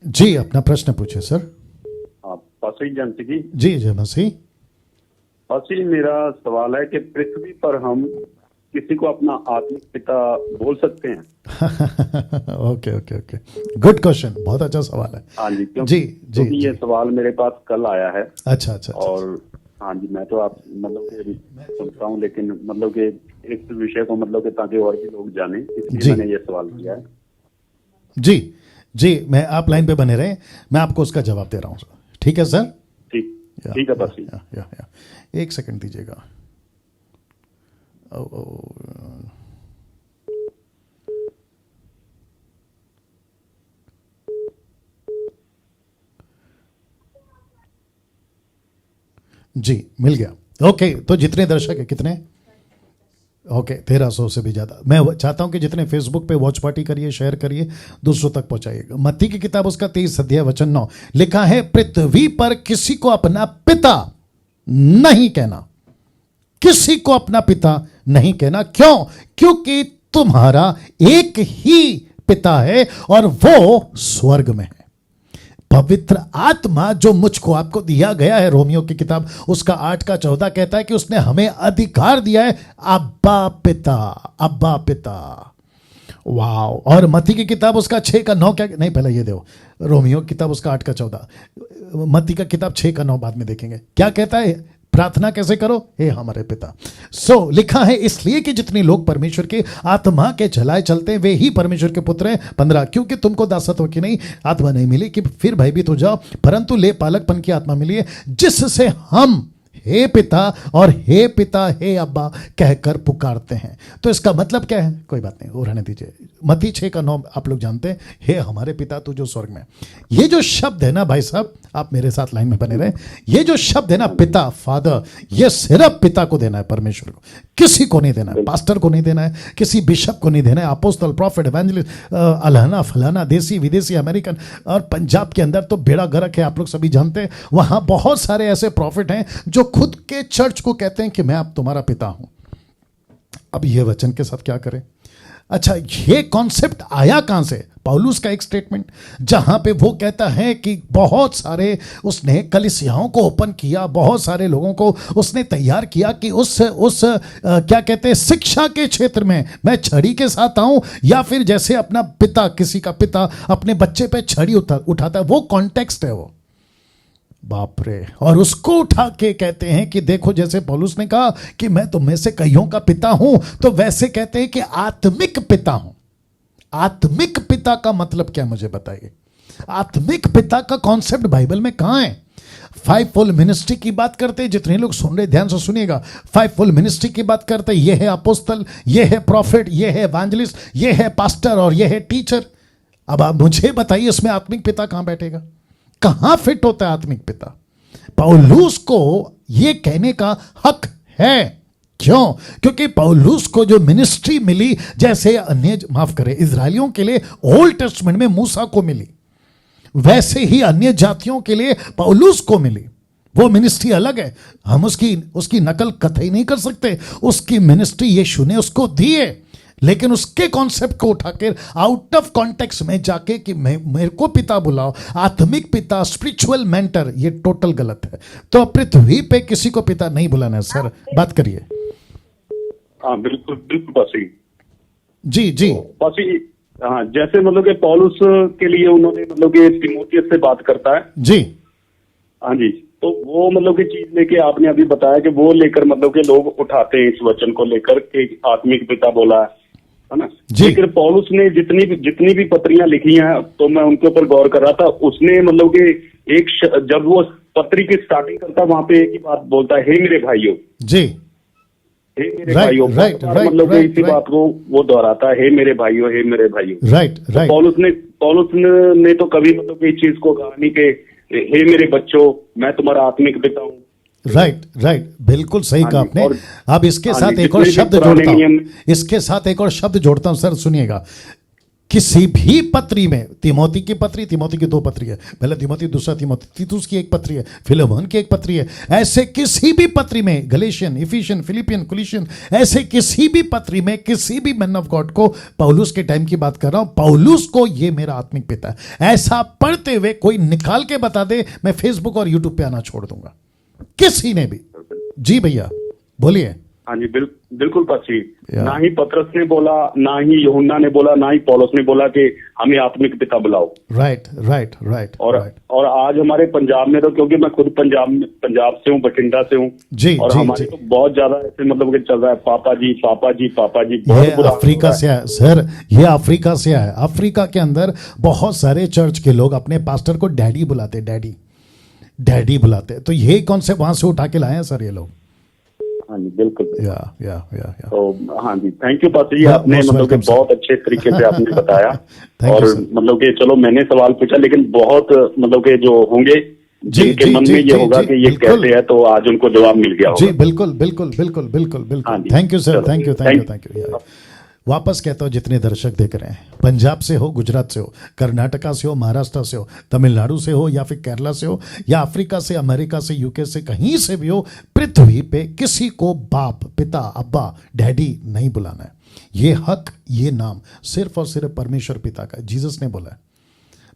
जी, अपना प्रश्न पूछे सर। हाँ, पासी जानती जी। जी जय मसीह। पासी, मेरा सवाल है कि पृथ्वी पर हम किसी को अपना आत्मिक पिता बोल सकते हैं? Okay okay okay, good question, बहुत अच्छा सवाल है। हाँ जी, जी जी क्योंकि ये सवाल मेरे पास कल आया है। अच्छा अच्छा और हाँ जी, मैं तो आप मतलब कि सुनता हूँ, लेकिन मतलब कि इस विषय को मतलब कि ताकि और भी लोग जाने, इसलिए मैंने ये सवाल किया है। जी जी, मैं आप लाइन पे बने रहे, मैं आपको उसका जवाब दे रहा हूँ सर। ठीक है सर? ठीक है पासी। या एक सेकंड दीजिएगा। जी मिल गया। ओके, तो जितने दर्शक है कितने? ओके, 1300 से भी ज़्यादा। मैं चाहता हूं कि जितने फेसबुक पे वॉच पार्टी करिए, शेयर करिए, दूसरों तक पहुंचाइएगा। मत्ती की किताब उसका 23 अध्याय वचन 9 लिखा है, पृथ्वी पर किसी को अपना पिता नहीं कहना, किसी को अपना पिता नहीं कहना। क्यों? क्योंकि तुम्हारा एक ही पिता है और वो स्वर्ग में है। पवित्र आत्मा जो मुझको आपको दिया गया है, रोमियो की किताब उसका 8 का 14 कहता है कि उसने हमें अधिकार दिया है, अब्बा पिता, अब्बा पिता। वाओ। और मत्ती की किताब उसका 6 का 9 क्या नहीं, पहले ये दो, रोमियो की किताब उसका 8 का 14, मत्ती का किताब 6 का 9 बाद में देखेंगे क्या कहता है। प्रार्थना कैसे करो? हे हमारे पिता। लिखा है, इसलिए कि जितने लोग परमेश्वर के आत्मा के चलाए चलते हैं वे ही परमेश्वर के पुत्र हैं। 15, क्योंकि तुमको दासत्व की नहीं आत्मा नहीं मिली कि फिर भयभीत हो जाओ, परंतु ले पालकपन की आत्मा मिली है, जिससे हम हे पिता और हे पिता हे अब्बा कहकर पुकारते हैं। तो इसका मतलब क्या है? कोई बात नहीं, वो रहने दीजिए। मत्ती 6 का 9 आप लोग जानते हैं, हे हमारे पिता तू जो स्वर्ग में। ये जो शब्द है ना भाई साहब, आप मेरे साथ लाइन में बने रहे, ये जो शब्द है ना पिता, फादर, ये सिर्फ पिता को देना है, परमेश्वर को, किसी को नहीं देना है। पास्टर को नहीं देना है, किसी बिशप को नहीं देना है, अपोस्टल, प्रॉफिट, एवेंजलिस्ट, अलहना फलाना, देसी विदेशी, अमेरिकन। और पंजाब के अंदर तो बेड़ा गर्क है, आप लोग सभी जानते हैं। वहां बहुत सारे ऐसे प्रॉफिट हैं जो खुद के चर्च को कहते हैं कि मैं अब तुम्हारा पिता हूं। अब ये वचन के साथ क्या करें? अच्छा, ये कॉन्सेप्ट आया कहां से? पौलुस का एक स्टेटमेंट जहां पे वो कहता है कि बहुत सारे उसने कलीसियाओं को ओपन किया, बहुत सारे लोगों को उसने तैयार किया कि उस क्या कहते हैं, शिक्षा के क्षेत्र में मैं छड़ी के साथ आऊं, या फिर जैसे अपना पिता, किसी का पिता अपने बच्चे पे छड़ी उठाता है, वो कॉन्टेक्स्ट है वो। बाप रे। और उसको उठा के कहते हैं कि देखो, जैसे पौलुस ने कहा कि मैं तुम में से कईयों का पिता हूं, तो वैसे कहते हैं कि आत्मिक पिता हूं। आत्मिक पिता का मतलब क्या, मुझे बताइए। आत्मिक पिता का कॉन्सेप्ट बाइबल में कहां है? 5-fold मिनिस्ट्री की बात करते हैं, जितने लोग सुन रहे ध्यान से सुनिएगा। 5-fold मिनिस्ट्री की बात करते हैं, ये है अपोस्टल, ये है प्रॉफिट, ये है एवेंजलिस्ट, ये है पास्टर और ये है टीचर। अब आप मुझे बताइए, इसमें आत्मिक पिता कहां बैठेगा? कहां फिट होता है आत्मिक पिता? पौलुस को यह कहने का हक है। क्यों? क्योंकि पौलुस को जो मिनिस्ट्री मिली, जैसे अन्य, माफ करें, इजरायलियों के लिए ओल्ड टेस्टमेंट में मूसा को मिली, वैसे ही अन्य जातियों के लिए पौलुस को मिली। वो मिनिस्ट्री अलग है, हम उसकी नकल कतई नहीं कर सकते। उसकी मिनिस्ट्री यीशु ने उसको दी है, लेकिन उसके कॉन्सेप्ट को उठाकर आउट ऑफ कॉन्टेक्स्ट में जाके कि मेरे को पिता बुलाओ, आत्मिक पिता, स्पिरिचुअल मेंटर, ये टोटल गलत है। तो पृथ्वी पे किसी को पिता नहीं बुलाना है। सर बात करिए। हाँ बिल्कुल बिल्कुल पासी जी जी पासी। हाँ, जैसे मतलब कि पौलुस के लिए उन्होंने मतलब कि तीमुथियुस से बात करता है जी। हाँ जी, तो वो मतलब की चीज लेके आपने अभी बताया कि वो लेकर मतलब के लोग उठाते हैं इस वचन को लेकर के आत्मिक पिता बोला है ना। लेकिन पौलुस ने जितनी भी पत्रियां लिखी हैं, तो मैं उनके ऊपर गौर कर रहा था, उसने मतलब कि जब वो पत्री की स्टार्टिंग करता, वहां पे एक ही बात बोलता है, हे मेरे भाइयों जी, हे मेरे भाइयों। मतलब इसी बात को वो दोहराता है, हे मेरे भाइयों, हे मेरे भाइयों। राइट। पौलुस ने तो कभी मतलब इस चीज को कहा नहीं कि हे मेरे बच्चों, मैं तुम्हारा आत्मिक पिता हूँ। राइट, बिल्कुल सही कहा आपने। अब इसके साथ एक और शब्द जोड़ता हूं, इसके साथ एक और शब्द जोड़ता हूं सर, सुनिएगा। किसी भी पत्री में, तिमोथी की पत्री, तिमोथी की 2 पत्री है, पहला तिमोथी, दूसरा तिमोथी, तीतुस की 1 पत्री है, फिलेमोन की 1 पत्री है, ऐसे किसी भी पत्री में, गलेशियन, इफिशियन, फिलिपियन, कुलिशियन, ऐसे किसी भी पत्री में किसी भी मैन ऑफ गॉड को, पौलुस के टाइम की बात कर रहा हूं, पौलुस को ये मेरा आत्मिक पिता है, ऐसा पढ़ते हुए कोई निकाल के बता दे, मैं फेसबुक और यूट्यूब पे आना छोड़ दूंगा, किसी ने भी। जी भैया बोलिए। हाँ जी, बिल्कुल पासी। ना ही पतरस ने बोला, ना ही यूहन्ना ने बोला, ना ही पौलुस ने बोला कि हमें आत्मिक पिता बुलाओ। Right right right. और आज हमारे पंजाब में तो, क्योंकि मैं खुद पंजाब से हूँ, बठिंडा से हूँ जी, और जी, हमारे जी। तो बहुत ज्यादा ऐसे मतलब कि चल रहा है, पापा जी पापा जी पापा जी। ये बहुत बुरा अफ्रीका से है सर, ये अफ्रीका से है। अफ्रीका के अंदर बहुत सारे चर्च के लोग अपने पास्टर को डैडी बुलाते, डैडी डैडी बुलाते, तो ये कौन से वहां से उठा के लाए हैं सर ये लोग। हाँ जी, बिल्कुल। या तो हाँ जी, थैंक यू पास्टर जी, आपने most मतलब कि welcome, sir. बहुत अच्छे तरीके से आपने बताया। Thank और you, sir. मतलब कि चलो मैंने सवाल पूछा, लेकिन बहुत मतलब कि जो होंगे जिनके मन में ये होगा कि ये बिल्कुल। कैसे है, तो आज उनको जवाब मिल गया जी होगा। बिल्कुल बिल्कुल बिल्कुल बिल्कुल हाँ बिल्कुल। जी, थैंक यू सर, चलो, thank you thank- thank you. वापस कहता हूँ, जितने दर्शक देख रहे हैं, पंजाब से हो, गुजरात से हो, कर्नाटका से हो, महाराष्ट्र से हो, तमिलनाडु से हो, या फिर केरला से हो, या अफ्रीका से, अमेरिका से, यूके से, कहीं से भी हो, पृथ्वी पे किसी को बाप, पिता, अब्बा, डैडी नहीं बुलाना है। ये हक, ये नाम सिर्फ और सिर्फ परमेश्वर पिता का है, जीसस ने बोला है।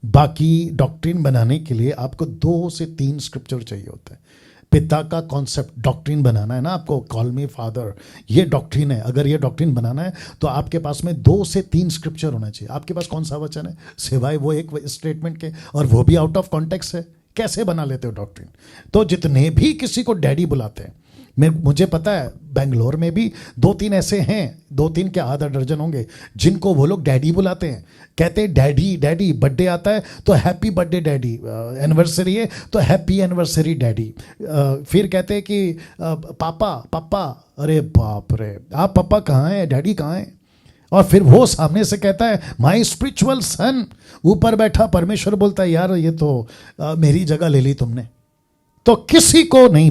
बाकी डॉक्ट्रिन बनाने के लिए आपको 2 से 3 स्क्रिप्चर चाहिए होते हैं। पिता का कॉन्सेप्ट डॉक्ट्रिन बनाना है ना आपको, कॉल मी फादर, ये डॉक्ट्रिन है। अगर ये डॉक्ट्रिन बनाना है तो आपके पास में 2 से 3 स्क्रिप्चर होना चाहिए। आपके पास कौन सा वचन है सिवाय वो एक स्टेटमेंट के, और वो भी आउट ऑफ कॉन्टेक्स्ट है। कैसे बना लेते हो डॉक्ट्रिन। तो जितने भी किसी को डैडी बुलाते हैं, मुझे पता है बेंगलोर में भी 2-3 ऐसे हैं, 2-3 के आधा दर्जन होंगे, जिनको वो लोग डैडी बुलाते हैं। कहते हैं डैडी डैडी, बर्थडे आता है तो हैप्पी बर्थडे डैडी, एनिवर्सरी है तो हैप्पी एनिवर्सरी डैडी। फिर कहते हैं कि पापा पापा, अरे बाप रे, आप पापा कहाँ हैं, डैडी कहाँ हैं। और फिर वो सामने से कहता है माई स्पिरिचुअल सन, ऊपर बैठा परमेश्वर बोलता है यार ये तो मेरी जगह ले ली तुमने। तो किसी को नहीं